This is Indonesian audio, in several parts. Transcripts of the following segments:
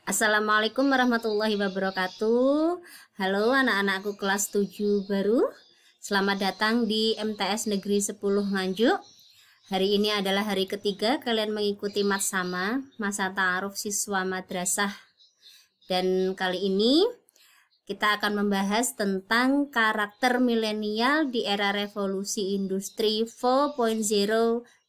Assalamualaikum warahmatullahi wabarakatuh. Halo anak-anakku kelas 7 baru. Selamat datang di MTS Negeri 10 Nganjuk. Hari ini adalah hari ketiga kalian mengikuti Matsama, masa ta'aruf siswa madrasah. Dan kali ini kita akan membahas tentang karakter milenial di era revolusi industri 4.0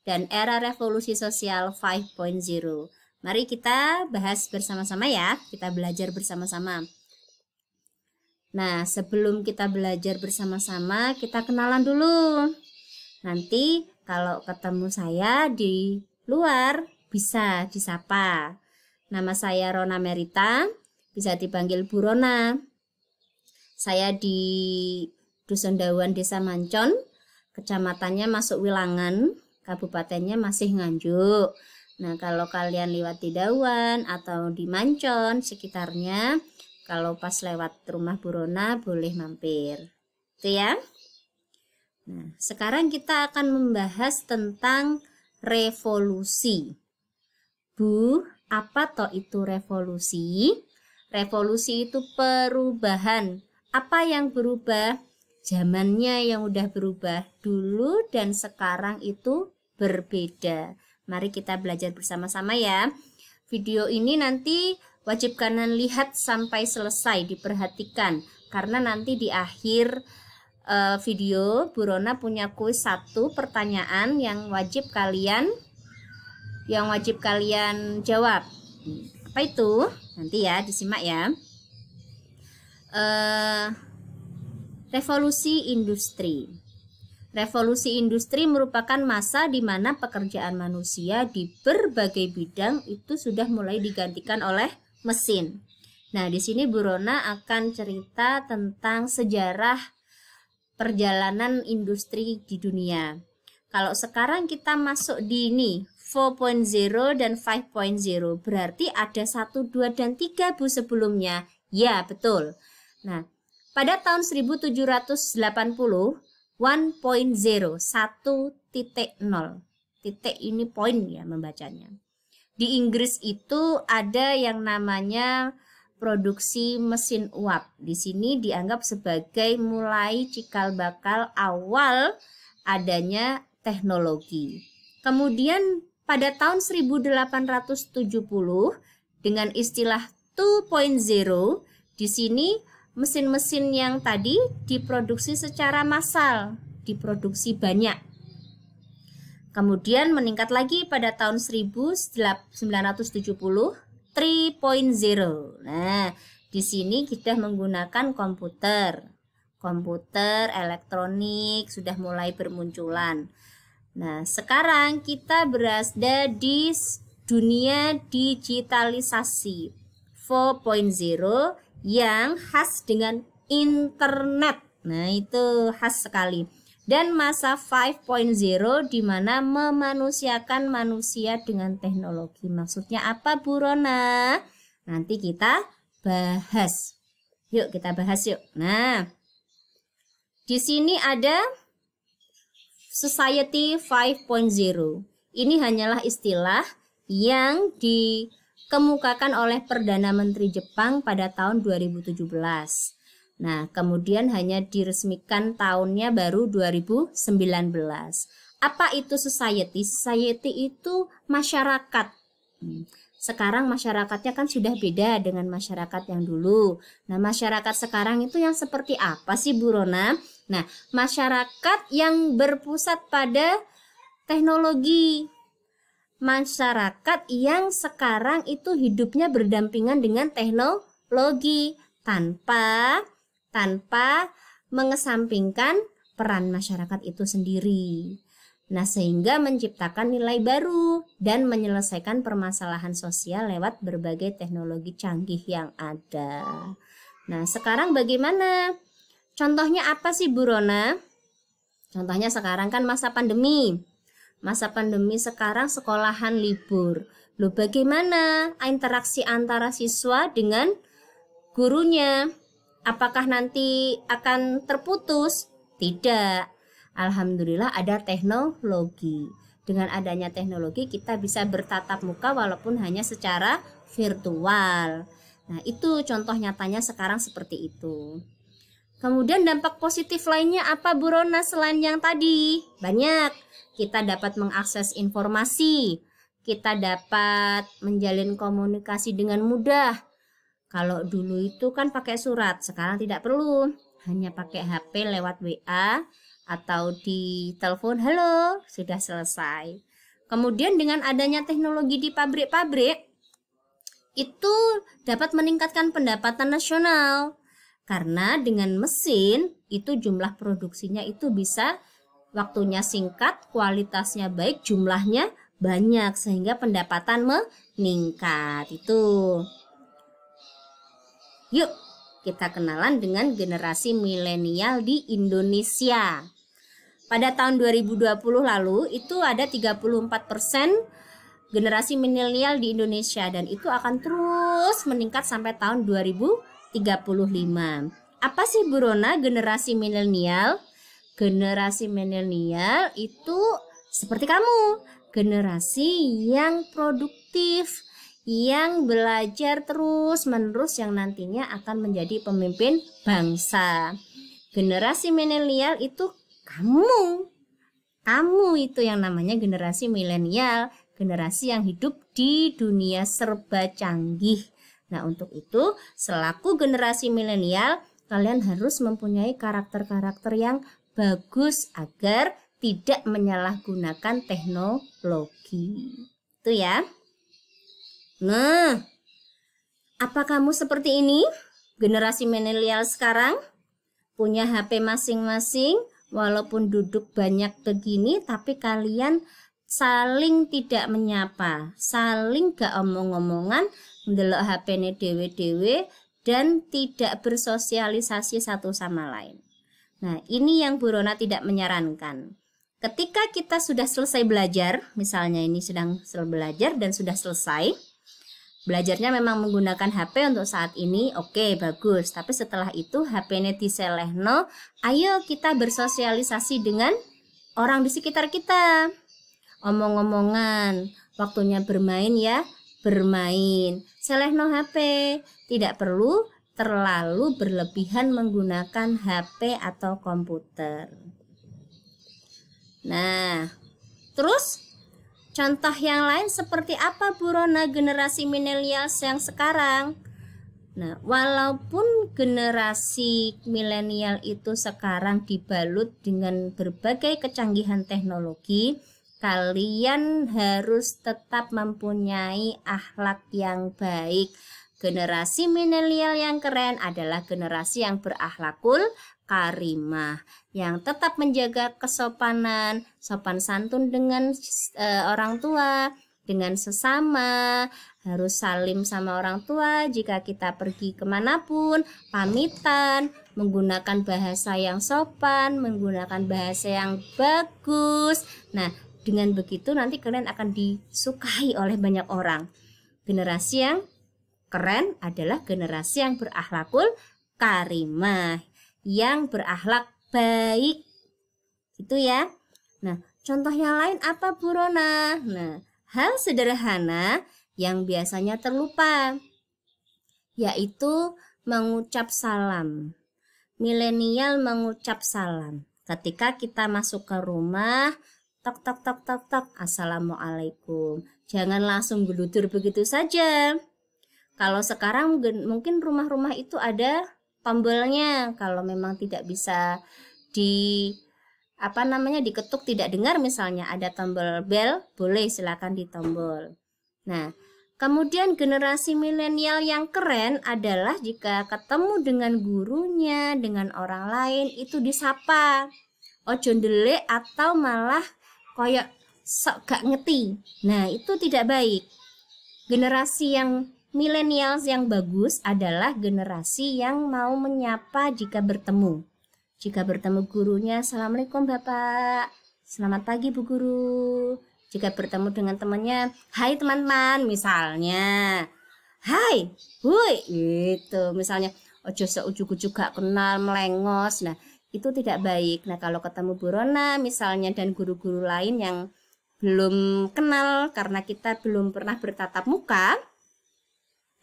dan era revolusi sosial 5.0. Mari kita bahas bersama-sama ya, kita belajar bersama-sama. Nah, sebelum kita belajar bersama-sama, kita kenalan dulu. Nanti kalau ketemu saya di luar, bisa disapa. Nama saya Rona Merita, bisa dipanggil Bu Rona. Saya di Dusun Dawan Desa Mancon, kecamatannya masuk Wilangan, kabupatennya masih Nganjuk. Nah, kalau kalian lewat di Dawan atau di Mancon sekitarnya, kalau pas lewat rumah Bu Rona boleh mampir. Itu ya. Nah, sekarang kita akan membahas tentang revolusi. Bu, apa toh itu revolusi? Revolusi itu perubahan. Apa yang berubah? Zamannya yang udah berubah. Dulu dan sekarang itu berbeda. Mari kita belajar bersama-sama ya. Video ini nanti wajib kalian lihat sampai selesai, diperhatikan. Karena nanti di akhir video Bu Rona punya kuis 1 pertanyaan yang wajib kalian jawab. Apa itu? Nanti ya disimak ya. Revolusi industri. Revolusi industri merupakan masa di mana pekerjaan manusia di berbagai bidang itu sudah mulai digantikan oleh mesin. Nah, di sini Bu Rona akan cerita tentang sejarah perjalanan industri di dunia. Kalau sekarang kita masuk di ini 4.0 dan 5.0, berarti ada 1, 2, dan 3 Bu sebelumnya. Ya, betul. Nah, pada tahun 1780 1.0, 1.0. Titik ini poin ya membacanya. Di Inggris itu ada yang namanya produksi mesin uap. Di sini dianggap sebagai mulai cikal bakal awal adanya teknologi. Kemudian pada tahun 1870 dengan istilah 2.0, di sini mesin-mesin yang tadi diproduksi secara massal, diproduksi banyak. Kemudian meningkat lagi pada tahun 1970, 3.0. Nah, di sini kita menggunakan komputer, elektronik sudah mulai bermunculan. Nah, sekarang kita berada di dunia digitalisasi 4.0 yang khas dengan internet. Nah, itu khas sekali. Dan masa 5.0 di mana memanusiakan manusia dengan teknologi. Maksudnya apa Bu Rona? Nanti kita bahas. Yuk kita bahas yuk. Nah, di sini ada Society 5.0. Ini hanyalah istilah yang dikemukakan oleh Perdana Menteri Jepang pada tahun 2017. Nah, kemudian hanya diresmikan tahunnya baru 2019. Apa itu society? Society itu masyarakat. Sekarang masyarakatnya kan sudah beda dengan masyarakat yang dulu. Nah, masyarakat sekarang itu yang seperti apa sih Bu Rona? Nah, masyarakat yang berpusat pada teknologi. Masyarakat yang sekarang itu hidupnya berdampingan dengan teknologi tanpa mengesampingkan peran masyarakat itu sendiri. Nah, sehingga menciptakan nilai baru dan menyelesaikan permasalahan sosial lewat berbagai teknologi canggih yang ada. Nah, sekarang bagaimana? Contohnya apa sih Bu Rona? Contohnya sekarang kan masa pandemi. Masa pandemi sekarang sekolahan libur. Loh, bagaimana interaksi antara siswa dengan gurunya? Apakah nanti akan terputus? Tidak. Alhamdulillah ada teknologi. Dengan adanya teknologi kita bisa bertatap muka walaupun hanya secara virtual. Nah, itu contoh nyatanya sekarang seperti itu. Kemudian dampak positif lainnya apa Bu Rona selain yang tadi? Banyak. Kita dapat mengakses informasi, kita dapat menjalin komunikasi dengan mudah. Kalau dulu itu kan pakai surat, sekarang tidak perlu. Hanya pakai HP lewat WA atau di telepon, halo, sudah selesai. Kemudian dengan adanya teknologi di pabrik-pabrik, itu dapat meningkatkan pendapatan nasional. Karena dengan mesin itu jumlah produksinya itu bisa waktunya singkat, kualitasnya baik, jumlahnya banyak sehingga pendapatan meningkat. Itu. Yuk, kita kenalan dengan generasi milenial di Indonesia. Pada tahun 2020 lalu itu ada 34% generasi milenial di Indonesia dan itu akan terus meningkat sampai tahun 2035. Apa sih Bu Rona generasi milenial? Generasi milenial itu seperti kamu, generasi yang produktif, yang belajar terus-menerus yang nantinya akan menjadi pemimpin bangsa. Generasi milenial itu kamu itu yang namanya generasi milenial, generasi yang hidup di dunia serba canggih. Nah, untuk itu selaku generasi milenial, kalian harus mempunyai karakter-karakter yang bagus agar tidak menyalahgunakan teknologi. Itu ya. Nah, apa kamu seperti ini? Generasi milenial sekarang punya HP masing-masing, walaupun duduk banyak begini, tapi kalian saling tidak menyapa, saling gak omong-omongan, ndelok HP-ne dewe-dewe, dan tidak bersosialisasi satu sama lain. Nah, ini yang Bu Rona tidak menyarankan. Ketika kita sudah selesai belajar, misalnya ini sedang belajar dan sudah selesai, belajarnya memang menggunakan HP untuk saat ini, oke, bagus. Tapi setelah itu HP-nya diselehno, ayo kita bersosialisasi dengan orang di sekitar kita. Omong-omongan, waktunya bermain ya, bermain. Selehno HP, tidak perlu terlalu berlebihan menggunakan HP atau komputer. Nah, terus contoh yang lain seperti apa Bu Rona generasi milenial yang sekarang? Nah, walaupun generasi milenial itu sekarang dibalut dengan berbagai kecanggihan teknologi, kalian harus tetap mempunyai akhlak yang baik. Generasi milenial yang keren adalah generasi yang berakhlakul karimah, yang tetap menjaga kesopanan, sopan santun dengan orang tua, dengan sesama, harus salim sama orang tua jika kita pergi kemanapun, pamitan, menggunakan bahasa yang sopan, menggunakan bahasa yang bagus. Nah, dengan begitu nanti kalian akan disukai oleh banyak orang. Generasi yang keren adalah generasi yang berakhlakul karimah, yang berakhlak baik. Itu ya. Nah, contoh yang lain apa Bu Rona? Nah, hal sederhana yang biasanya terlupa, yaitu mengucap salam. Milenial mengucap salam. Ketika kita masuk ke rumah, tok tok tok tok tok, assalamualaikum. Jangan langsung geludur begitu saja. Kalau sekarang mungkin rumah-rumah itu ada tombolnya. Kalau memang tidak bisa diketuk tidak dengar, misalnya ada tombol bel, boleh silakan ditombol. Nah, kemudian generasi milenial yang keren adalah jika ketemu dengan gurunya, dengan orang lain itu disapa. Ojo ndelik atau malah koyok sok gak ngerti. Nah, itu tidak baik. Generasi yang milenial yang bagus adalah generasi yang mau menyapa jika bertemu. Jika bertemu gurunya, assalamualaikum Bapak, selamat pagi Bu Guru. Jika bertemu dengan temannya, hai teman-teman, misalnya, hai, hui, itu misalnya. Ojo seujuk-ujuk gak kenal, melengos. Nah, itu tidak baik. Nah, kalau ketemu Bu Rona misalnya dan guru-guru lain yang belum kenal karena kita belum pernah bertatap muka,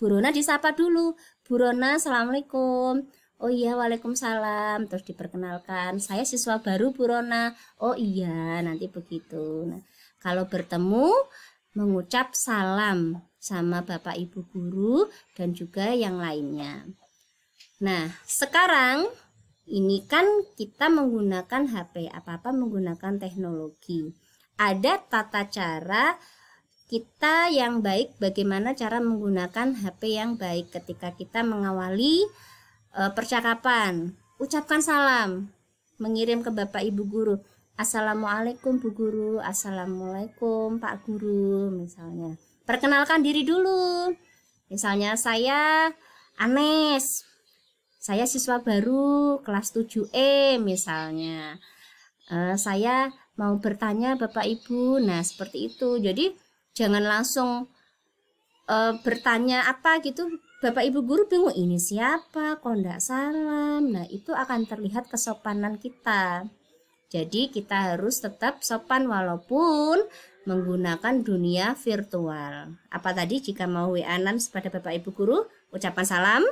Bu Rona disapa dulu. Bu Rona, assalamualaikum. Oh iya, waalaikumsalam. Terus diperkenalkan, saya siswa baru Bu Rona. Oh iya, nanti begitu. Nah, kalau bertemu mengucap salam sama Bapak Ibu guru dan juga yang lainnya. Nah, sekarang ini kan kita menggunakan HP, apa-apa menggunakan teknologi. Ada tata cara kita yang baik, bagaimana cara menggunakan HP yang baik ketika kita mengawali percakapan. Ucapkan salam, mengirim ke Bapak Ibu guru. Assalamualaikum Bu Guru, Assalamualaikum Pak Guru, misalnya. Perkenalkan diri dulu. Misalnya saya Anes, saya siswa baru kelas 7E misalnya. Saya mau bertanya Bapak Ibu. Nah, seperti itu. Jadi jangan langsung bertanya apa gitu. Bapak Ibu guru bingung, ini siapa, kok enggak salam. Nah, itu akan terlihat kesopanan kita. Jadi kita harus tetap sopan walaupun menggunakan dunia virtual. Apa tadi, jika mau WA-an kepada Bapak Ibu guru, ucapan salam,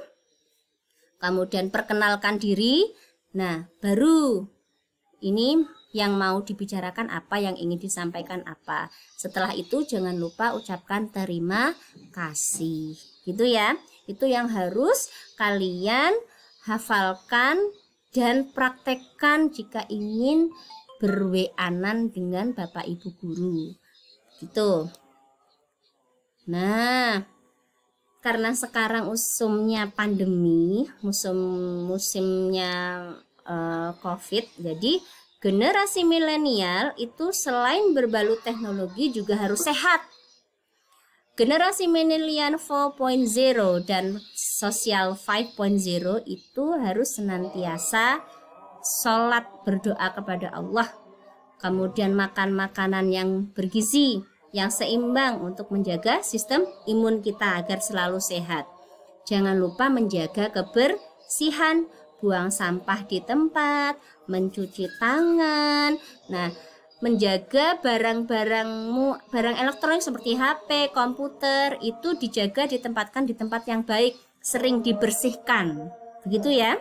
kemudian perkenalkan diri. Nah, baru ini yang mau dibicarakan apa, yang ingin disampaikan apa. Setelah itu jangan lupa ucapkan terima kasih. Gitu ya. Itu yang harus kalian hafalkan dan praktekkan jika ingin berweanan dengan Bapak Ibu guru. Gitu. Nah, karena sekarang musimnya pandemi, musimnya COVID, jadi generasi milenial itu selain berbalut teknologi juga harus sehat. Generasi milenial 4.0 dan sosial 5.0 itu harus senantiasa sholat, berdoa kepada Allah, kemudian makan makanan yang bergizi, yang seimbang untuk menjaga sistem imun kita agar selalu sehat. Jangan lupa menjaga kebersihan, buang sampah di tempat, mencuci tangan. Nah, menjaga barang elektronik seperti HP, komputer itu dijaga, ditempatkan di tempat yang baik, sering dibersihkan. Begitu ya.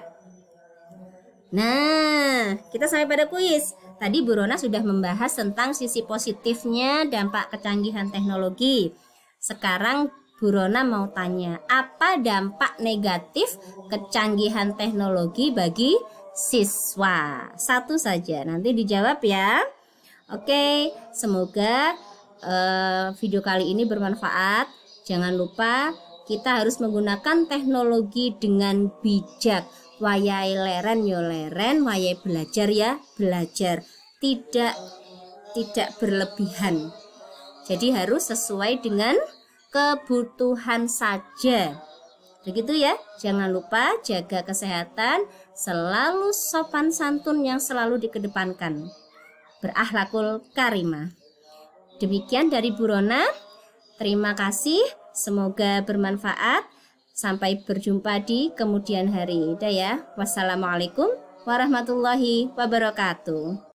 Nah, kita sampai pada kuis. Tadi Bu Rona sudah membahas tentang sisi positifnya dampak kecanggihan teknologi. Sekarang Bu Rona mau tanya, apa dampak negatif kecanggihan teknologi bagi siswa? Satu saja, nanti dijawab ya. Oke, semoga video kali ini bermanfaat. Jangan lupa kita harus menggunakan teknologi dengan bijak. Wayai leren yo leren, wayai belajar ya belajar. Tidak berlebihan. Jadi harus sesuai dengan kebutuhan saja. Begitu ya. Jangan lupa jaga kesehatan, selalu sopan santun yang selalu dikedepankan. Berakhlakul karimah. Demikian dari Bu Rona. Terima kasih, semoga bermanfaat. Sampai berjumpa di kemudian hari. Dah ya. Wassalamualaikum warahmatullahi wabarakatuh.